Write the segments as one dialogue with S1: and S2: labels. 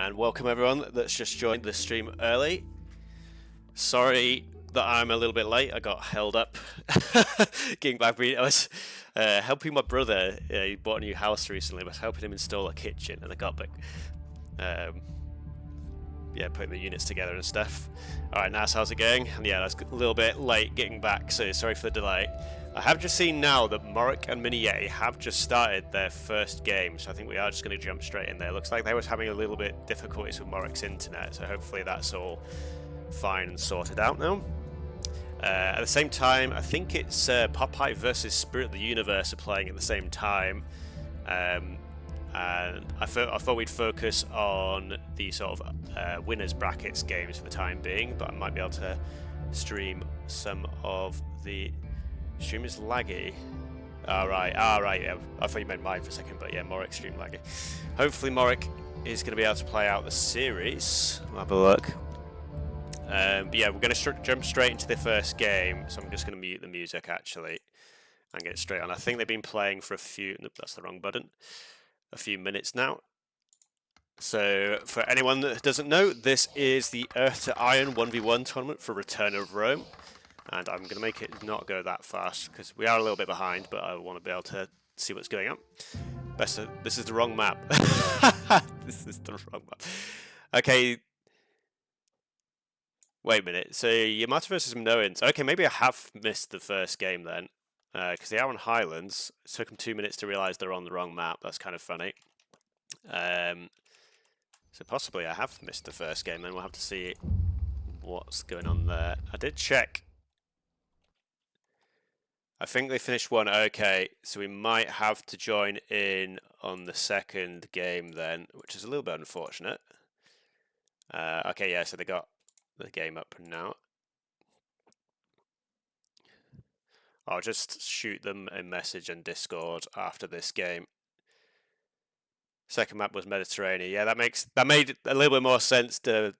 S1: and welcome everyone that's just joined the stream early. Sorry that I'm a little bit late, I got held up getting back. I was helping my brother, he bought a new house recently, I was helping him install a kitchen and I got back, yeah, putting the units together and stuff. Alright, Nas, how's it going? And yeah, I was a little bit late getting back, so sorry for the delay. I have just seen now that MrMorec and MiniYeti have just started their first game, so I think we are just going to jump straight in there. Looks like they was having a little bit difficulties with MrMorec's internet, so hopefully that's all fine and sorted out now. At the same time, I think it's Popeye versus Spirit of the Universe are playing at the same time. And I thought we'd focus on the sort of winners brackets games for the time being, but I might be able to stream some of the... Stream is laggy. Alright, yeah. I thought you meant mine for a second, but yeah, MrMorec stream laggy. Hopefully MrMorec is going to be able to play out the series. We'll have a look. But yeah, we're going to jump straight into the first game, so I'm just going to mute the music actually and get straight on. I think they've been playing for a few... Nope, that's the wrong button. A few minutes now. So, for anyone that doesn't know, this is the Earth to Iron 1v1 tournament for Return of Rome. And I'm going to make it not go that fast, because we are a little bit behind, but I want to be able to see what's going on. This is the wrong map. This is the wrong map. Okay. Wait a minute. So, Yamato versus Minoans. Okay, maybe I have missed the first game then. Because they are on Highlands. It took them 2 minutes to realise they're on the wrong map. That's kind of funny. So possibly I have missed the first game, then we'll have to see what's going on there. I did check. I think they finished one. Okay, so we might have to join in on the second game then, which is a little bit unfortunate. Okay, yeah, so they got the game up now. I'll just shoot them a message in Discord after this game. Second map was Mediterranean. Yeah, that made a little bit more sense to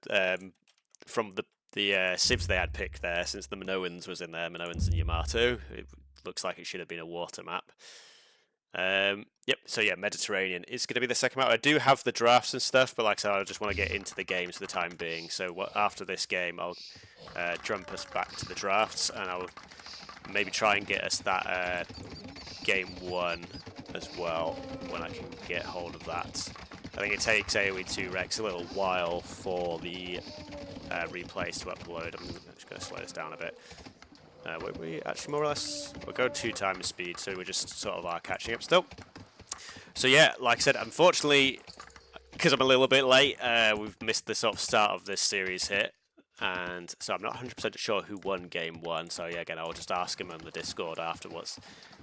S1: from the civs they had picked there, since the Minoans was in there, Minoans and Yamato. It looks like it should have been a water map. Yep, so yeah, Mediterranean is going to be the second map. I do have the drafts and stuff, but like I said, I just want to get into the games for the time being. So after this game, I'll jump us back to the drafts, and I'll maybe try and get us that game 1 as well when I can get hold of that. I think it takes AoE2 Rex a little while for the replays to upload. I'm just going to slow this down a bit. We actually more or less we'll go 2 times speed, so we're just sort of catching up still. So yeah, like I said, unfortunately, because I'm a little bit late, we've missed the sort of start of this series here. And so I'm not 100% sure who won game 1. So yeah, again, I'll just ask him on the Discord afterwards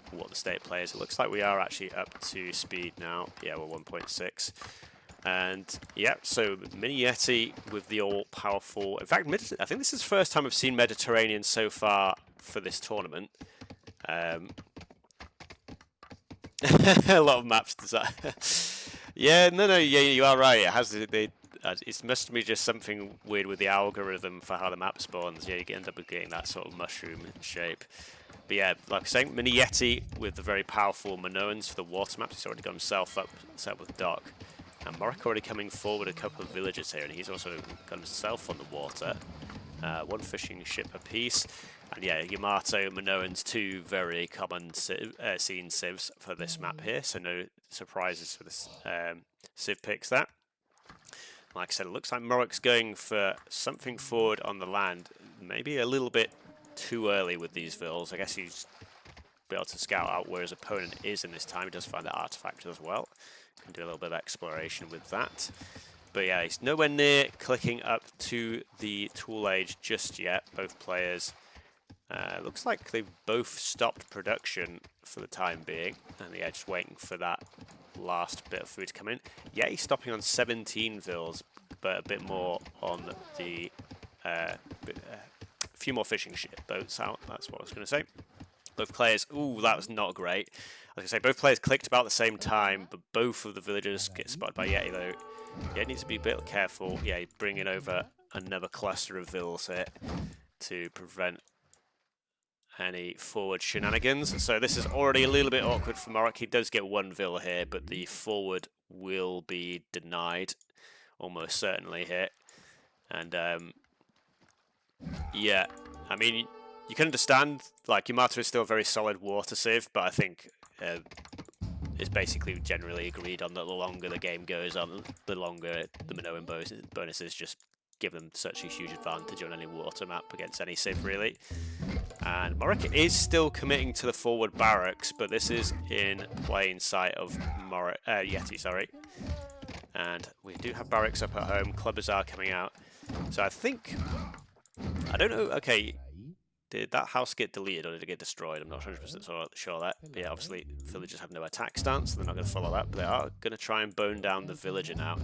S1: what the state plays. It looks like we are actually up to speed now. Yeah, we're 1.6. And yeah, so MiniYeti with the all-powerful... In fact, I think this is the first time I've seen Mediterranean so far for this tournament. A lot of maps design. Yeah, no, yeah, you are right. It has it must be just something weird with the algorithm for how the map spawns. Yeah, you end up getting that sort of mushroom shape. But yeah, like I was saying, MiniYeti with the very powerful Minoans for the water maps. He's already got himself up set with dock. And MrMorec already coming forward a couple of villages here, and he's also got himself on the water. 1 fishing ship apiece. And yeah, Yamato, Minoans, 2 very common scene civs for this map here, so no surprises for this civ picks that. Like I said, it looks like MrMorec's going for something forward on the land. Maybe a little bit too early with these vills. I guess he's be able to scout out where his opponent is in this time. He does find the artifact as well. Can do a little bit of exploration with that. But yeah, he's nowhere near clicking up to the tool age just yet. Both players looks like they've both stopped production for the time being, and yeah, just waiting for that last bit of food to come in. Yeah, he's stopping on 17 vills, but a bit more on the a few more fishing boats out. That's what I was going to say. Both players, ooh, that was not great. I was going to say, both players clicked about the same time, but both of the villagers get spotted by Yeti, though. Yeah, needs to be a bit careful. Yeah, bringing over another cluster of vills here to prevent any forward shenanigans. So this is already a little bit awkward for MrMorec. He does get 1 vill here, but the forward will be denied. almost certainly hit. And yeah, I mean, you can understand, like, Yamato is still a very solid water sieve, but I think it's basically generally agreed on that the longer the game goes on, the longer the Minoan bonuses just give them such a huge advantage on any water map against any civ, really. And MrMorec is still committing to the forward barracks, but this is in plain sight of Yeti, sorry. And we do have barracks up at home, clubbers are coming out. So I think, I don't know, okay, did that house get deleted or did it get destroyed? I'm not 100% sure that. But yeah, obviously villagers have no attack stance, so they're not going to follow that, but they are going to try and bone down the villager now.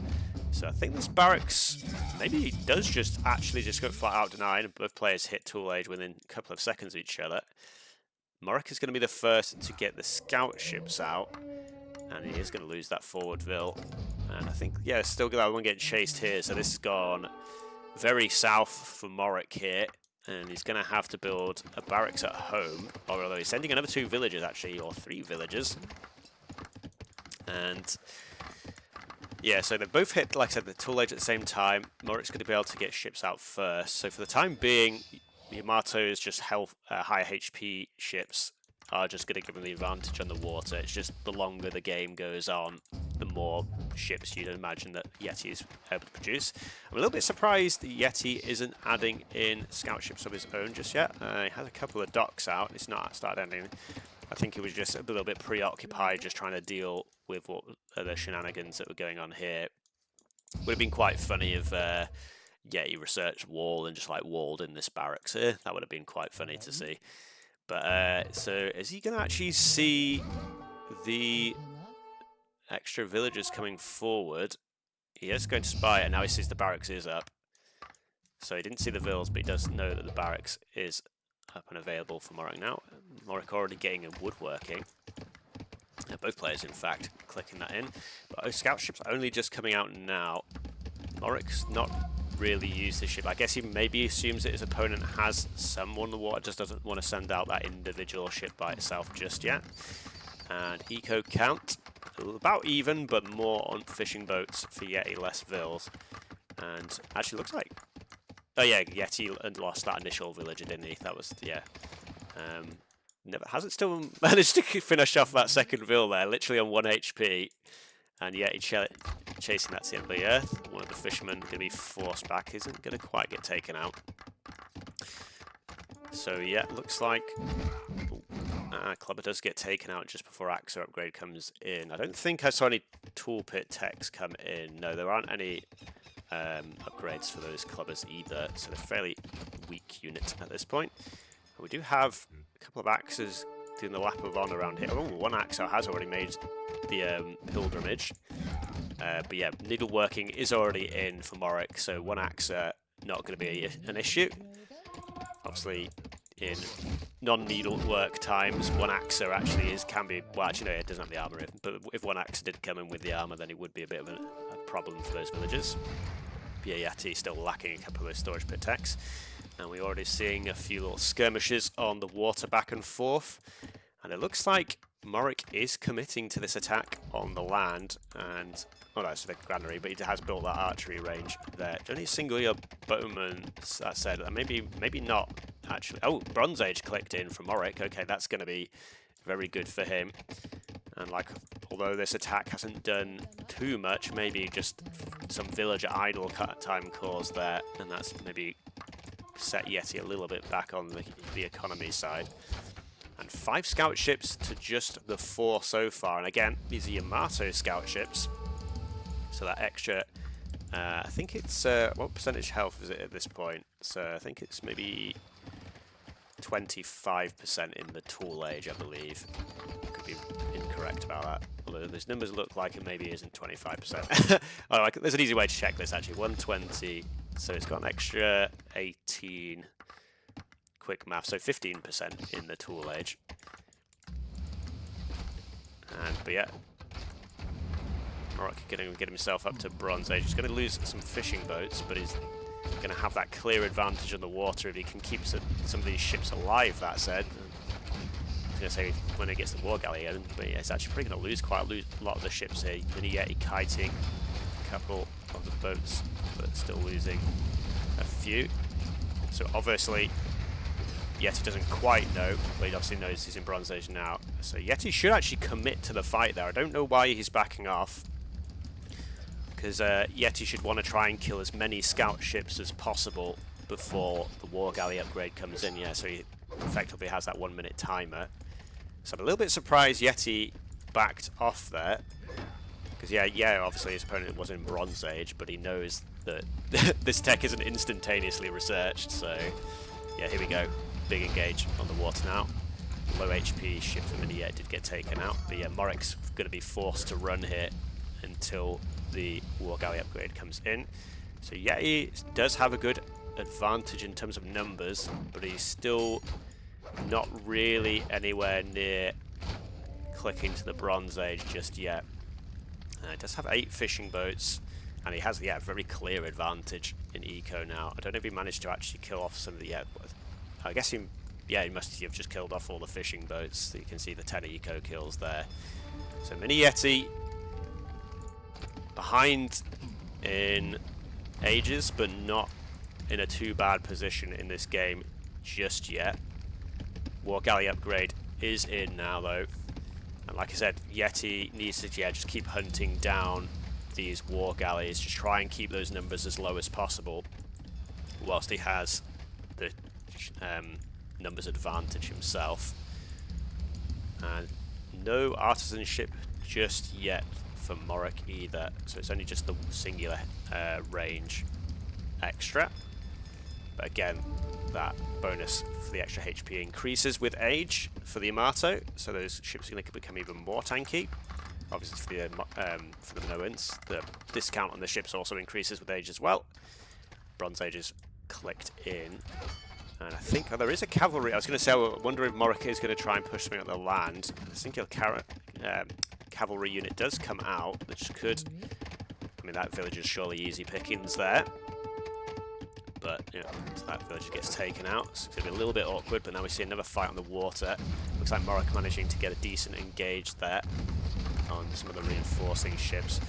S1: So I think this barracks maybe does just actually just go flat out deny, and both players hit tool age within a couple of seconds of each other. MrMorec is going to be the first to get the scout ships out, and he is going to lose that forward vill. And I think, yeah, still that one getting chased here, so this has gone very south for MrMorec here. And he's going to have to build a barracks at home, or although he's sending another 2 villagers actually, or 3 villagers. And yeah, so they both hit, like I said, the tool age at the same time. MrMorec's going to be able to get ships out first. So for the time being, Yamato's just higher HP ships are just going to give him the advantage on the water. It's just the longer the game goes on, the more ships you'd imagine that Yeti is able to produce. I'm a little bit surprised that Yeti isn't adding in scout ships of his own just yet. He has a couple of docks out. It's not started anything. I think he was just a little bit preoccupied just trying to deal with what the shenanigans that were going on here. Would have been quite funny if Yeti researched wall and just like walled in this barracks here. That would have been quite funny to see. But so is he going to actually see the extra villagers coming forward? He is going to spy, and now he sees the barracks is up. So he didn't see the vills, but he does know that the barracks is up and available for MrMorec now. MrMorec already getting a woodworking. Both players, in fact, clicking that in. But scout ships only just coming out now. MrMorec's not really used his ship. I guess he maybe assumes that his opponent has someone on the water, just doesn't want to send out that individual ship by itself just yet. And eco count, about even, but more on fishing boats for Yeti, less vills. And actually looks like, oh yeah, Yeti lost that initial villager, didn't he? That was, yeah. Hasn't still managed to finish off that second vill there, literally on 1 HP. And Yeti chasing that to the end of the earth. One of the fishermen going to be forced back, isn't going to quite get taken out. So yeah, looks like Clubber does get taken out just before Axer upgrade comes in. I don't think I saw any tool pit techs come in. No, there aren't any upgrades for those Clubbers either, so they're a fairly weak unit at this point. But we do have a couple of Axers doing the lap of honor around here. Oh, one Axer has already made the pilgrimage. But yeah, needleworking is already in for MrMorec, so one Axer not going to be an issue. Obviously, in non-needlework times, one Axer actually can be, well, actually no, it doesn't have the armor, but if one Axer did come in with the armor, then it would be a bit of a problem for those villagers. But yeah, Yeti still lacking a couple of those storage pit techs. And we're already seeing a few little skirmishes on the water back and forth. And it looks like MrMorec is committing to this attack on the land. And, oh no, it's the granary, but he has built that archery range there. Only single your bowman, that said, maybe not, actually. Oh, Bronze Age clicked in from MrMorec. Okay, that's going to be very good for him. And like, although this attack hasn't done too much, maybe just some villager idle time cause there. And that's maybe set Yeti a little bit back on the economy side. And 5 scout ships to just the 4 so far. And again, these are Yamato scout ships. So that extra, I think it's, what percentage health is it at this point? So I think it's maybe 25% in the tool age, I believe. Could be incorrect about that. Although those numbers look like it maybe isn't 25%. Oh, there's an easy way to check this actually. 120. So it's got an extra 18, quick math, so 15% in the tool age. But yeah, MrMorec going to get himself up to Bronze Age. He's going to lose some fishing boats, but he's going to have that clear advantage on the water if he can keep some of these ships alive, that said. I was going to say when he gets the war galley in, but yeah, it's actually probably going to lose quite a lot of the ships here. MiniYeti kiting a couple of the boats, but still losing a few. So obviously Yeti doesn't quite know, but he obviously knows he's in Bronze Age now. So Yeti should actually commit to the fight there. I don't know why he's backing off, because Yeti should want to try and kill as many scout ships as possible before the War Galley upgrade comes in. Yeah, so he effectively has that 1 minute timer. So I'm a little bit surprised Yeti backed off there. Because yeah, obviously his opponent was in Bronze Age, but he knows that this tech isn't instantaneously researched, so yeah, here we go. Big engage on the water now. Low HP ship for MiniYeti did get taken out, but yeah, Morec's going to be forced to run here until the War Galley upgrade comes in. So Yeti does have a good advantage in terms of numbers, but he's still not really anywhere near clicking to the Bronze Age just yet. He does have 8 fishing boats, and he has, yeah, a very clear advantage in eco now. I don't know if he managed to actually kill off some of the, I guess he must have just killed off all the fishing boats. So you can see the 10 eco kills there. So MiniYeti behind in ages, but not in a too bad position in this game just yet. War Galley upgrade is in now though. And like I said, Yeti needs to just keep hunting down these war galleys, just try and keep those numbers as low as possible, whilst he has the numbers advantage himself. And no artisan ship just yet for MrMorec either, so it's only just the singular range extra. But again, that bonus for the extra HP increases with age for the Yamato, so those ships are going to become even more tanky. Obviously for the Minoans, the discount on the ships also increases with age as well. Bronze Age is clicked in. And I think there is a cavalry. I was going to say, I wonder if MrMorec is going to try and push something on the land. I think a cavalry unit does come out, which could... I mean, that village is surely easy pickings there. But, you know, that village gets taken out. So it's going to be a little bit awkward, but now we see another fight on the water. Looks like MrMorec managing to get a decent engage there on some of the reinforcing ships.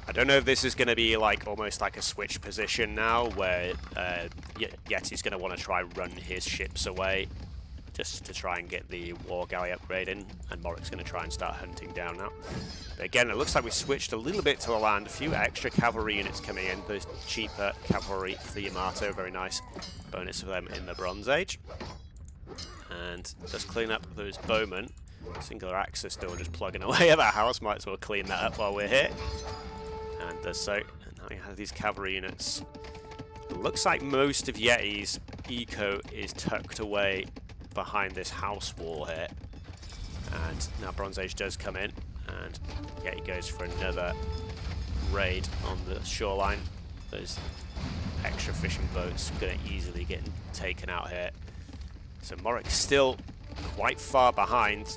S1: I don't know if this is going to be like almost like a switch position now, where Yeti's going to want to try run his ships away just to try and get the War Galley upgrade in, and MrMorec's going to try and start hunting down now. But again, it looks like we switched a little bit to the land, a few extra cavalry units coming in, those cheaper cavalry for the Yamato, very nice bonus for them in the Bronze Age. And just clean up those bowmen. Singular axe is still just plugging away at that house, might as well clean that up while we're here. And does so. And now we have these cavalry units. It looks like most of Yeti's eco is tucked away behind this house wall here. And now Bronze Age does come in, and Yeti goes for another raid on the shoreline. Those extra fishing boats are going to easily get taken out here. So MrMorec still quite far behind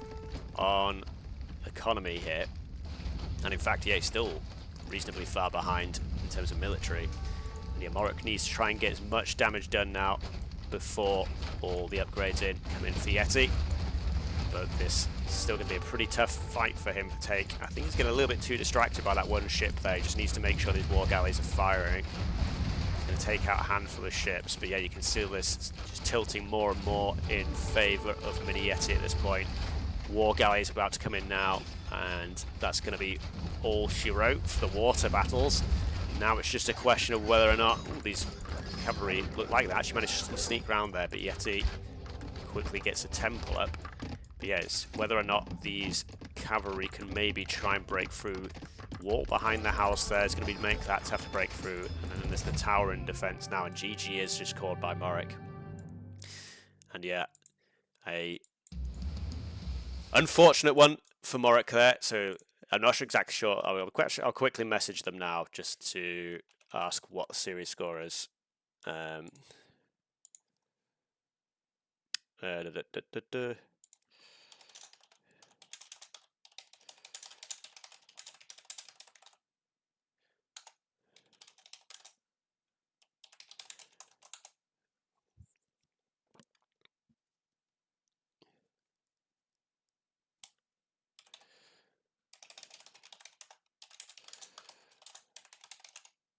S1: on economy here. And in fact, Yeti's still reasonably far behind in terms of military. And yeah, MrMorec needs to try and get as much damage done now before all the upgrades come in for Yeti. But this is still going to be a pretty tough fight for him to take. I think he's getting a little bit too distracted by that one ship there. He just needs to make sure these war galleys are firing. He's going to take out a handful of ships, but yeah, you can see this just tilting more and more in favour of MiniYeti at this point. War galleys about to come in now, and that's going to be all she wrote for the water battles. Now it's just a question of whether or not these cavalry look like that. She managed to sneak around there, but Yeti quickly gets a temple up. But yeah, it's whether or not these cavalry can maybe try and break through. Wall behind the house there is going to make that tough to break through. And then there's the tower in defense now, and GG is just called by MrMorec. And yeah, a unfortunate one for MrMorec there. So I'm not exactly sure. I'll quickly message them now just to ask what the series score is.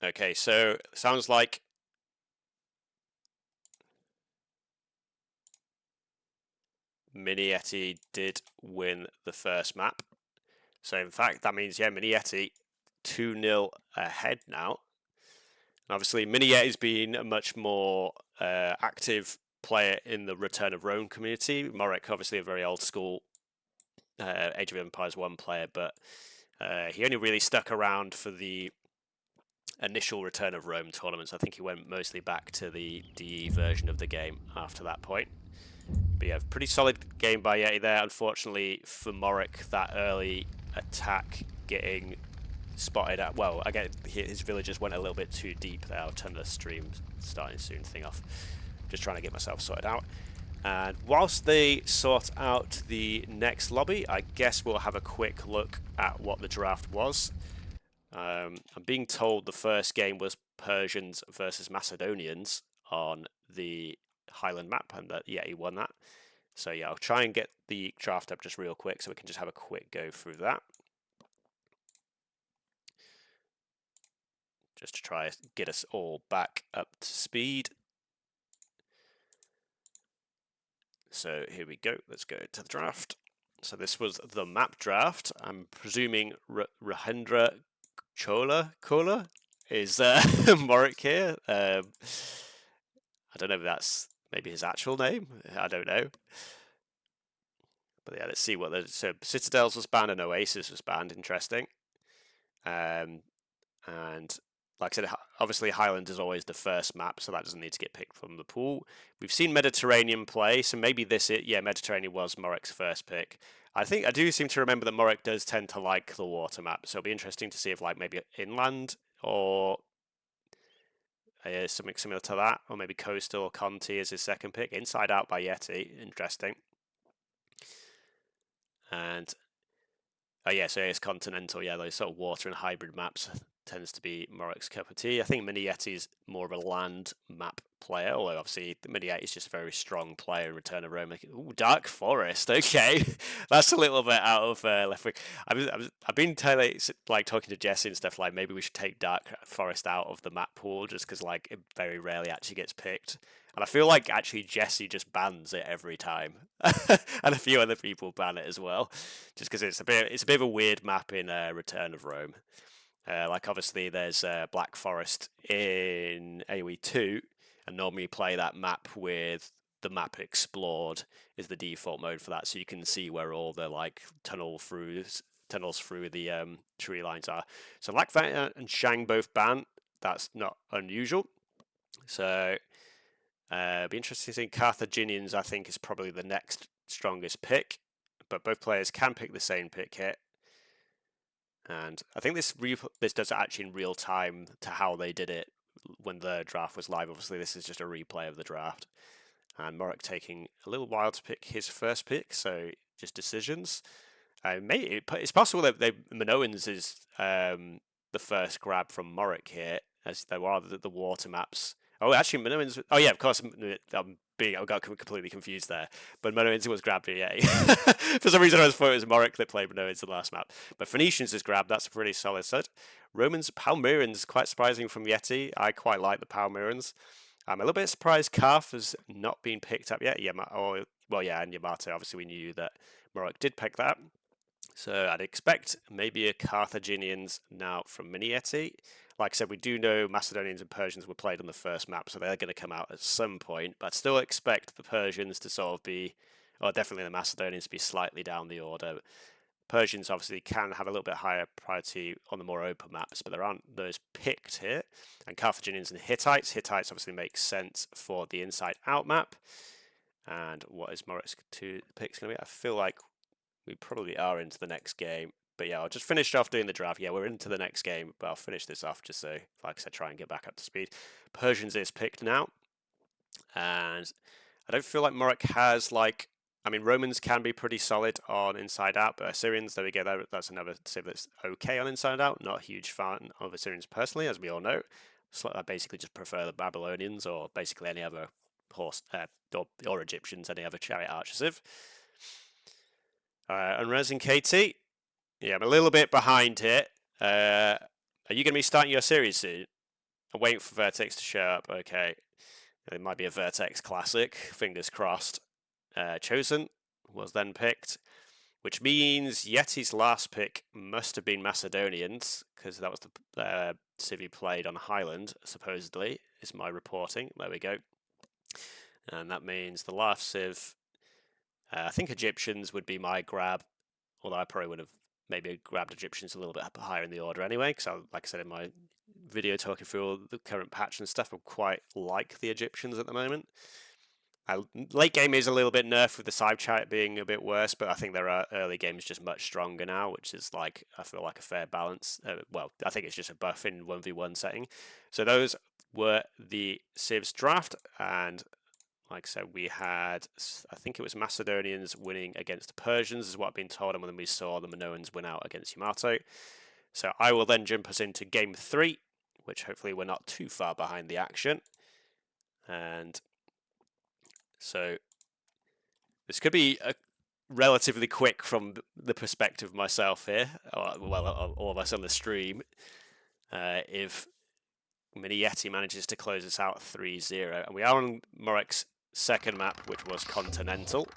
S1: Okay, so sounds like MiniYeti did win the first map. So in fact, that means, yeah, MiniYeti 2-0 ahead now. And obviously, MiniYeti's been a much more active player in the Return of Rome community. MrMorec, obviously a very old school Age of Empires 1 player, but he only really stuck around for the initial Return of Rome tournaments. I think he went mostly back to the DE version of the game after that point. But yeah, pretty solid game by Yeti there. Unfortunately for MrMorec, that early attack getting spotted at, well, I get his villagers went a little bit too deep there. I'll turn the stream starting soon thing off. Just trying to get myself sorted out. And whilst they sort out the next lobby, I guess we'll have a quick look at what the draft was. I'm being told the first game was Persians versus Macedonians on the Highland map, and that Yeti won that. So yeah, I'll try and get the draft up just real quick so we can just have a quick go through that. Just to try get us all back up to speed. So here we go, let's go to the draft. So this was the map draft. I'm presuming Rahendra Kola is MrMorec here. I don't know if that's maybe his actual name. I don't know. But yeah, let's see what the so Citadels was banned and Oasis was banned. Interesting. And like I said, obviously Highland is always the first map, so that doesn't need to get picked from the pool. We've seen Mediterranean play, so maybe Mediterranean was MrMorec's first pick. I do seem to remember that MrMorec does tend to like the water map, so it'll be interesting to see if like maybe inland or something similar to that, or maybe coastal or Conti is his second pick. Inside Out by Yeti, interesting. And oh yeah, so it's Continental, yeah, those sort of water and hybrid maps tends to be MrMorec's cup of tea. I think MiniYeti's more of a land map player, although obviously MiniYeti is just a very strong player in Return of Rome. Ooh, Dark Forest, okay, that's a little bit out of left wing. I've been like talking to Jesse and stuff like maybe we should take Dark Forest out of the map pool just because like it very rarely actually gets picked. And I feel like actually Jesse just bans it every time, and a few other people ban it as well, just because it's a bit of a weird map in Return of Rome. Like obviously there's Black Forest in AoE2, and normally you play that map with the map explored is the default mode for that, so you can see where all the like tunnels through the tree lines are. So Lac Vent and Shang both ban. That's not unusual. So be interesting to see. Carthaginians, I think, is probably the next strongest pick, but both players can pick the same pick here. And I think this does actually in real time to how they did it when the draft was live. Obviously, this is just a replay of the draft. And MrMorec taking a little while to pick his first pick, so just decisions. It's possible that Minoans is the first grab from MrMorec here, as there are the water maps. Oh, actually, Minoans. Oh yeah, of course. I got completely confused there. But Minoans was grabbed, yeah. For some reason, I thought it was MrMorec that played Minoans the last map. But Phoenicians is grabbed. That's a pretty solid set. Romans, Palmyrans, quite surprising from Yeti. I quite like the Palmyrans. I'm a little bit surprised Calf has not been picked up yet. And Yamato. Obviously, we knew that MrMorec did pick that. So I'd expect maybe a Carthaginians now from MiniYeti. Like I said, we do know Macedonians and Persians were played on the first map, so they're going to come out at some point. But I'd still expect the Persians to sort of be, or definitely the Macedonians to be slightly down the order. Persians obviously can have a little bit higher priority on the more open maps, but there aren't those picked here. And Carthaginians and Hittites. Hittites obviously makes sense for the Inside Out map. And what is MrMorec's two picks going to be? I feel like we probably are into the next game. But yeah, I'll just finish off doing the draft. Yeah, we're into the next game, but I'll finish this off just so, like I said, try and get back up to speed. Persians is picked now. And I don't feel like MrMorec has like... I mean, Romans can be pretty solid on Inside Out, but Assyrians, there we go. That's another civ that's okay on Inside Out. Not a huge fan of Assyrians personally, as we all know. So I basically just prefer the Babylonians or basically any other horse or Egyptians, any other chariot archer civ. Unres and KT. Yeah, I'm a little bit behind here. Are you going to be starting your series soon? I'm waiting for Vertex to show up. Okay, it might be a Vertex Classic. Fingers crossed. Chosen was then picked, which means Yeti's last pick must have been Macedonians, because that was the civ he played on Highland, supposedly, is my reporting. There we go. And that means the last civ, I think Egyptians would be my grab, although I probably would have maybe grabbed Egyptians a little bit higher in the order anyway, because like I said in my video talking through all the current patch and stuff, I quite like the Egyptians at the moment. Late game is a little bit nerfed with the side chat being a bit worse, but I think their early game is just much stronger now, which is like, I feel like a fair balance. Well, I think it's just a buff in 1v1 setting. So those were the civs draft, and like I said, we had, I think it was Macedonians winning against the Persians, is what I've been told, and then we saw the Minoans win out against Yamato. So I will then jump us into game 3, which hopefully we're not too far behind the action. And so this could be relatively quick from the perspective of myself here, well, all of us on the stream, if MiniYeti manages to close us out 3-0. And we are on Morec's second map, which was Continental.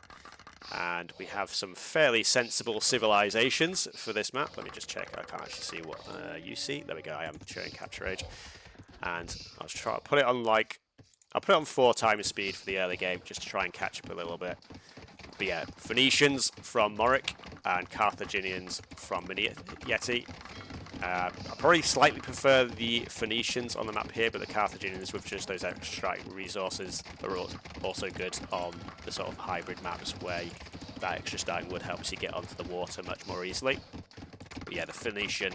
S1: And we have some fairly sensible civilizations for this map. Let me just check. I can't actually see what you see. There we go. I am showing capture age. And I'll try to put it on I'll put it on 4 times speed for the early game, just to try and catch up a little bit. But yeah, Phoenicians from MrMorec and Carthaginians from MiniYeti. I probably slightly prefer the Phoenicians on the map here, but the Carthaginians with just those extra resources are also good on the sort of hybrid maps where that extra starting wood helps you get onto the water much more easily. But yeah, the Phoenician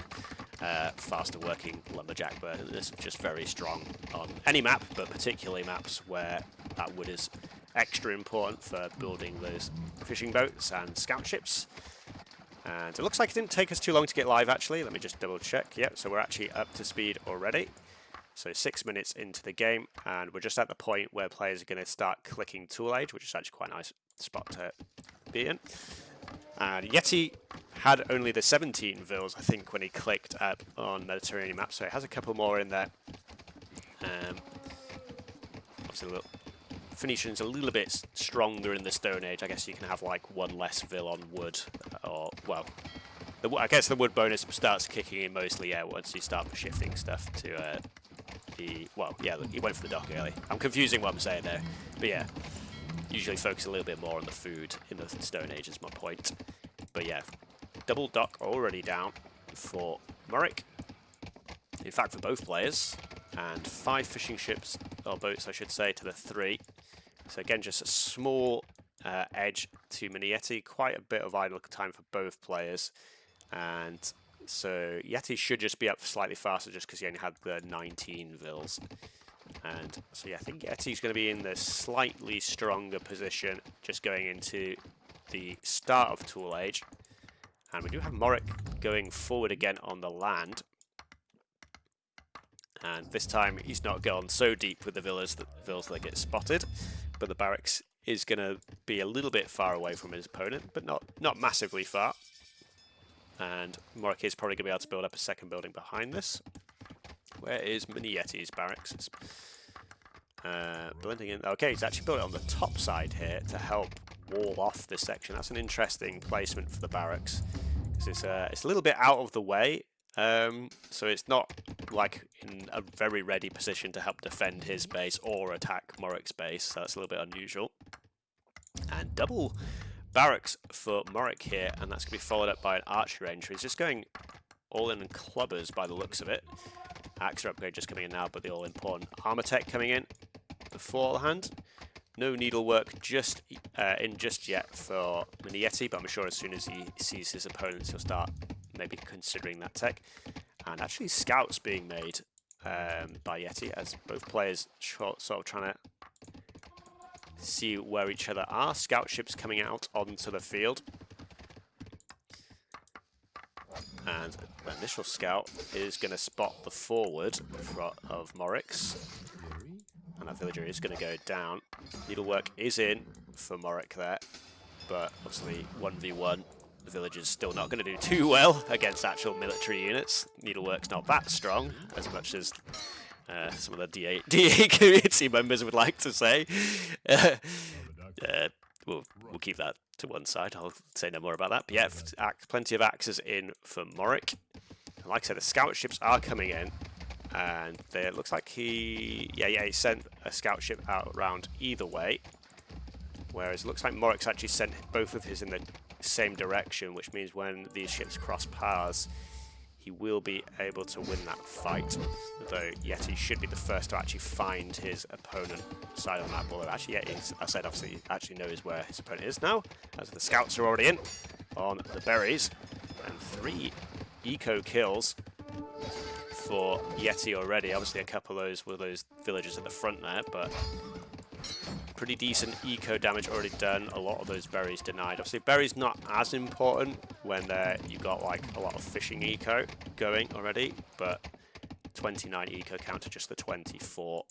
S1: faster working lumberjack version is just very strong on any map, but particularly maps where that wood is extra important for building those fishing boats and scout ships. And it looks like it didn't take us too long to get live, actually. Let me just double check. Yep, so we're actually up to speed already. So 6 minutes into the game, and we're just at the point where players are going to start clicking tool age, which is actually quite a nice spot to be in. And Yeti had only the 17 vills, I think, when he clicked up on Mediterranean map, so it has a couple more in there. Obviously, Phoenician's a little bit stronger in the Stone Age. I guess you can have like 1 less vill on wood, or, well, I guess the wood bonus starts kicking in mostly, yeah, once you start shifting stuff to well, yeah, he went for the dock early. I'm confusing what I'm saying there, but yeah. Usually focus a little bit more on the food in the Stone Age is my point. But yeah, double dock already down for MrMorec. In fact, for both players. And 5 fishing ships, or boats I should say, to the 3. So again, just a small edge to MiniYeti. Quite a bit of idle time for both players. And so Yeti should just be up slightly faster just because he only had the 19 vills. And so yeah, I think Yeti's going to be in the slightly stronger position just going into the start of Tool Age. And we do have MrMorec going forward again on the land. And this time he's not gone so deep with the villas that get spotted. But the barracks is going to be a little bit far away from his opponent, but not massively far. And MrMorec is probably going to be able to build up a second building behind this. Where is MiniYeti's barracks? It's blending in. Okay, he's actually built it on the top side here to help wall off this section. That's an interesting placement for the barracks, because it's a little bit out of the way, so it's not like in a very ready position to help defend his base or attack MrMorec's base. So that's a little bit unusual. And double barracks for MrMorec here, and that's going to be followed up by an archery range. He's just going all in clubbers by the looks of it. Axe upgrade just coming in now, but the all-important armor tech coming in beforehand. No needlework just yet for MiniYeti, but I'm sure as soon as he sees his opponents, he'll start maybe considering that tech. And actually, scouts being made by Yeti, as both players sort of trying to see where each other are. Scout ships coming out onto the field. And the initial scout is going to spot the forward of MrMorec's. And that villager is going to go down. Needlework is in for MrMorec there. But obviously 1v1, the villager's still not going to do too well against actual military units. Needlework's not that strong, as much as some of the DA community members would like to say. We'll keep that to one side. I'll say no more about that. But yeah, plenty of axes in for MrMorec. And like I said, the scout ships are coming in, and it looks like he sent a scout ship out around either way. Whereas it looks like MrMorec's actually sent both of his in the same direction, which means when these ships cross paths, he will be able to win that fight. Though Yeti should be the first to actually find his opponent side on that ball. Actually, Yeti, I said, obviously actually knows where his opponent is now, as the scouts are already in on the berries. And 3 eco kills for Yeti already. Obviously, a couple of those were those villagers at the front there, but pretty decent eco damage already done. A lot of those berries denied. Obviously, berries not as important when you got like a lot of fishing eco going already, but 29 eco counter just the 24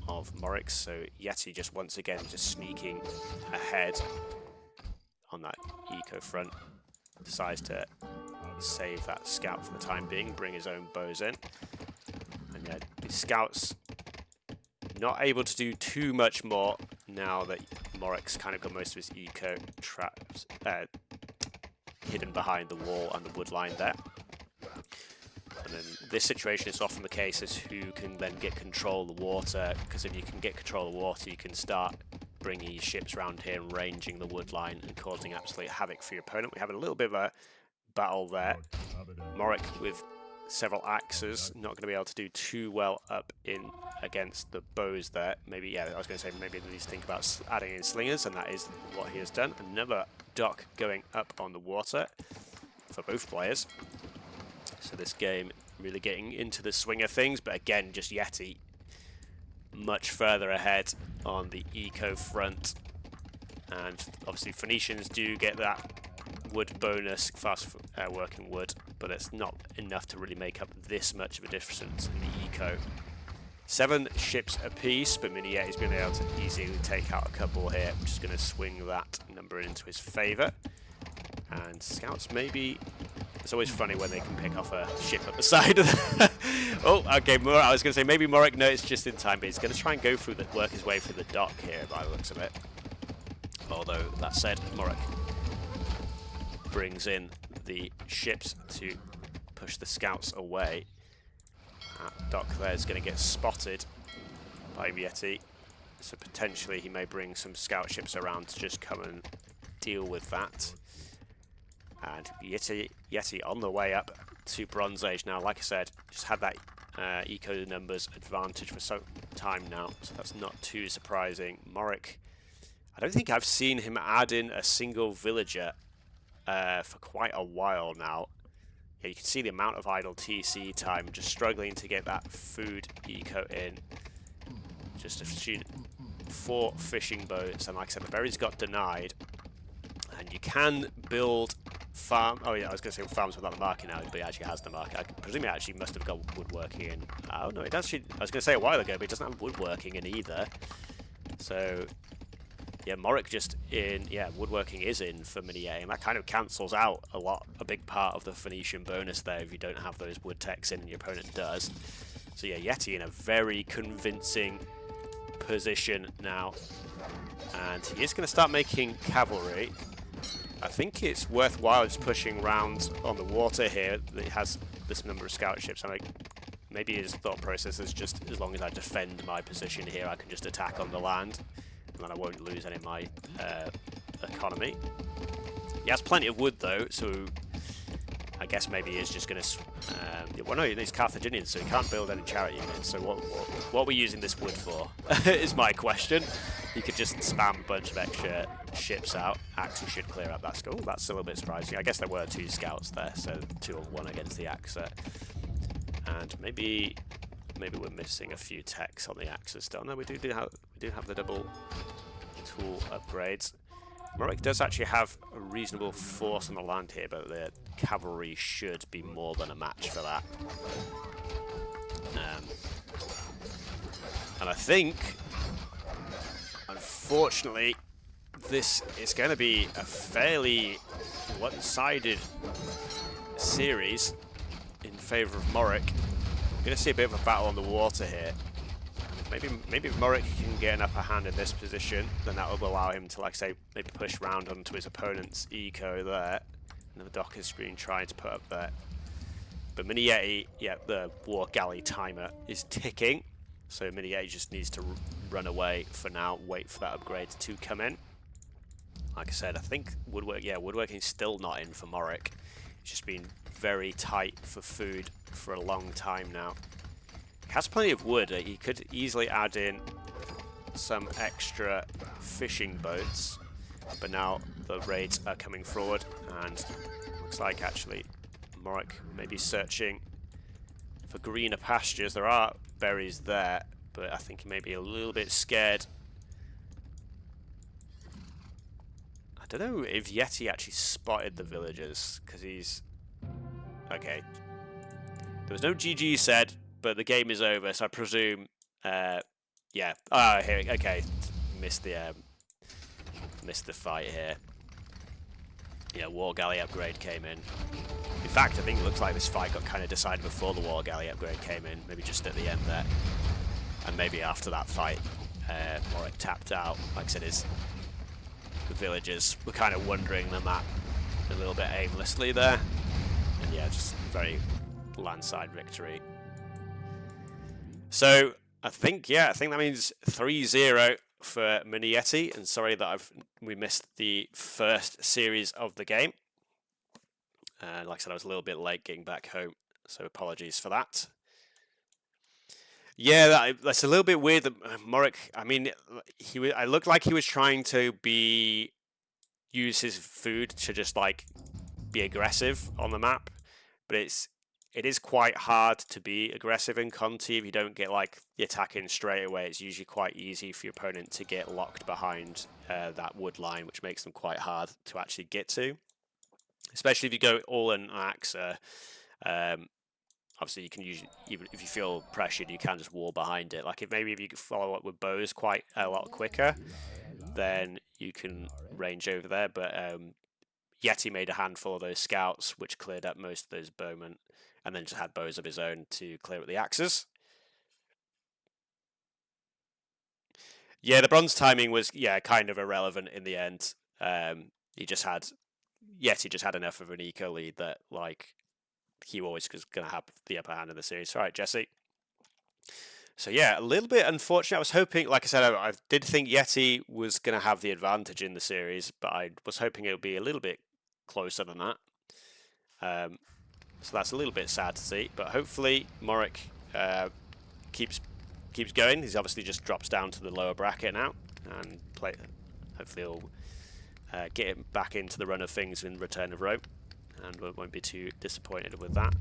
S1: of MrMorec. So Yeti just once again just sneaking ahead on that eco front. Decides to save that scout for the time being, bring his own bows in, and yeah, the scouts not able to do too much more now that MrMorec's kind of got most of his eco traps hidden behind the wall and the wood line there. And then this situation is often the case as who can then get control of the water, because if you can get control of the water, you can start bringing your ships around here and ranging the wood line and causing absolute havoc for your opponent. We have a little bit of a battle there. MrMorec with several axes, not going to be able to do too well up in against the bows there. Maybe, yeah, I was going to say maybe at least think about adding in slingers, and that is what he has done. Another dock going up on the water for both players. So this game really getting into the swing of things, but again, just Yeti much further ahead on the eco front. And obviously Phoenicians do get that wood bonus, fast working wood, but it's not enough to really make up this much of a difference in the eco. 7 ships apiece, but MiniYeti's been able to easily take out a couple here. I'm just going to swing that number into his favour. And scouts maybe... It's always funny when they can pick off a ship at the side of the... Oh, okay, I was going to say maybe MrMorec noticed just in time, but he's going to try and go through work his way through the dock here by the looks of it. Although, that said, MrMorec brings in the ships to push the scouts away. That dock there is going to get spotted by Yeti, so potentially he may bring some scout ships around to just come and deal with that. And Yeti on the way up to Bronze Age now. Like I said, just had that eco numbers advantage for some time now, so that's not too surprising. MrMorec, I don't think I've seen him add in a single villager for quite a while now. Yeah, you can see the amount of idle TC time, just struggling to get that food eco in. Just to shoot 4 fishing boats, and like I said, the berries got denied. And you can build farm. Oh yeah, I was going to say farms without the marking now, but it actually has the mark. I presume it actually must have got woodworking in. Oh no, it actually. I was going to say a while ago, but it doesn't have woodworking in either. So yeah, MrMorec just in. Yeah, woodworking is in for MiniYeti, and that kind of cancels out a big part of the Phoenician bonus there if you don't have those wood techs in and your opponent does. So yeah, Yeti in a very convincing position now, and he is going to start making cavalry. I think it's worthwhile just pushing round on the water here that has this number of scout ships. I mean, maybe his thought process is just as long as I defend my position here, I can just attack on the land, and then I won't lose any of my economy. He has plenty of wood though, so I guess maybe he is just going to... well, no, he's Carthaginian, so he can't build any chariot units. So what are we using this wood for, is my question. You could just spam a bunch of extra ships out. Axe should clear up that skull. That's a little bit surprising. I guess there were 2 scouts there, so 2 on 1 against the Axe. And maybe we're missing a few techs on the Axes still. No, we do have the double tool upgrades. MrMorec does actually have a reasonable force on the land here, but the cavalry should be more than a match for that. And I think, unfortunately, this is going to be a fairly one-sided series in favour of MrMorec. going to see a bit of a battle on the water here. Maybe if MrMorec can get an upper hand in this position, then that will allow him to, like say, maybe push round onto his opponent's eco there. And the Docker screen trying to put up there. But MiniYeti, yeah, the war galley timer is ticking. So MiniYeti just needs to run away for now, wait for that upgrade to come in. Like I said, I think woodworking's still not in for MrMorec. It's just been very tight for food for a long time now. He has plenty of wood. He could easily add in some extra fishing boats, but now the raids are coming forward, and looks like actually MrMorec may be searching for greener pastures. There are berries there, but I think he may be a little bit scared. I don't know if Yeti actually spotted the villagers, because he's... Okay. There was no GG said, but the game is over, so I presume... yeah. Ah, here. Okay. Missed the fight here. Yeah, War Galley upgrade came in. In fact, I think it looks like this fight got kind of decided before the War Galley upgrade came in, maybe just at the end there. And maybe after that fight, MrMorec tapped out. Like I said, the villagers were kind of wandering the map a little bit aimlessly there. And yeah, just very landside victory. So I think that means 3-0 for MiniYeti, and sorry that we missed the first series of the game. Like I said, I was a little bit late getting back home, so apologies for that. Yeah, that's a little bit weird that MrMorec, I mean, I looked like he was trying to use his food to just like be aggressive on the map, but it is quite hard to be aggressive in Conti if you don't get like the attack in straight away. It's usually quite easy for your opponent to get locked behind that wood line, which makes them quite hard to actually get to. Especially if you go all in Axa. Obviously, you can use, even if you feel pressured, you can just wall behind it. Like if you could follow up with bows quite a lot quicker, then you can range over there. But Yeti made a handful of those scouts, which cleared up most of those bowmen, and then just had bows of his own to clear up the axes. Yeah, the bronze timing was kind of irrelevant in the end. Yeti just had enough of an eco lead that like he always was going to have the upper hand in the series. All right, Jesse. So yeah, a little bit unfortunate. I was hoping, like I said, I did think Yeti was going to have the advantage in the series, but I was hoping it would be a little bit closer than that. So that's a little bit sad to see, but hopefully MrMorec keeps going. He's obviously just drops down to the lower bracket now, and hopefully he'll get him back into the run of things in Return of Rome, and won't be too disappointed with that.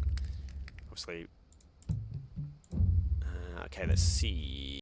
S1: Obviously, okay, let's see.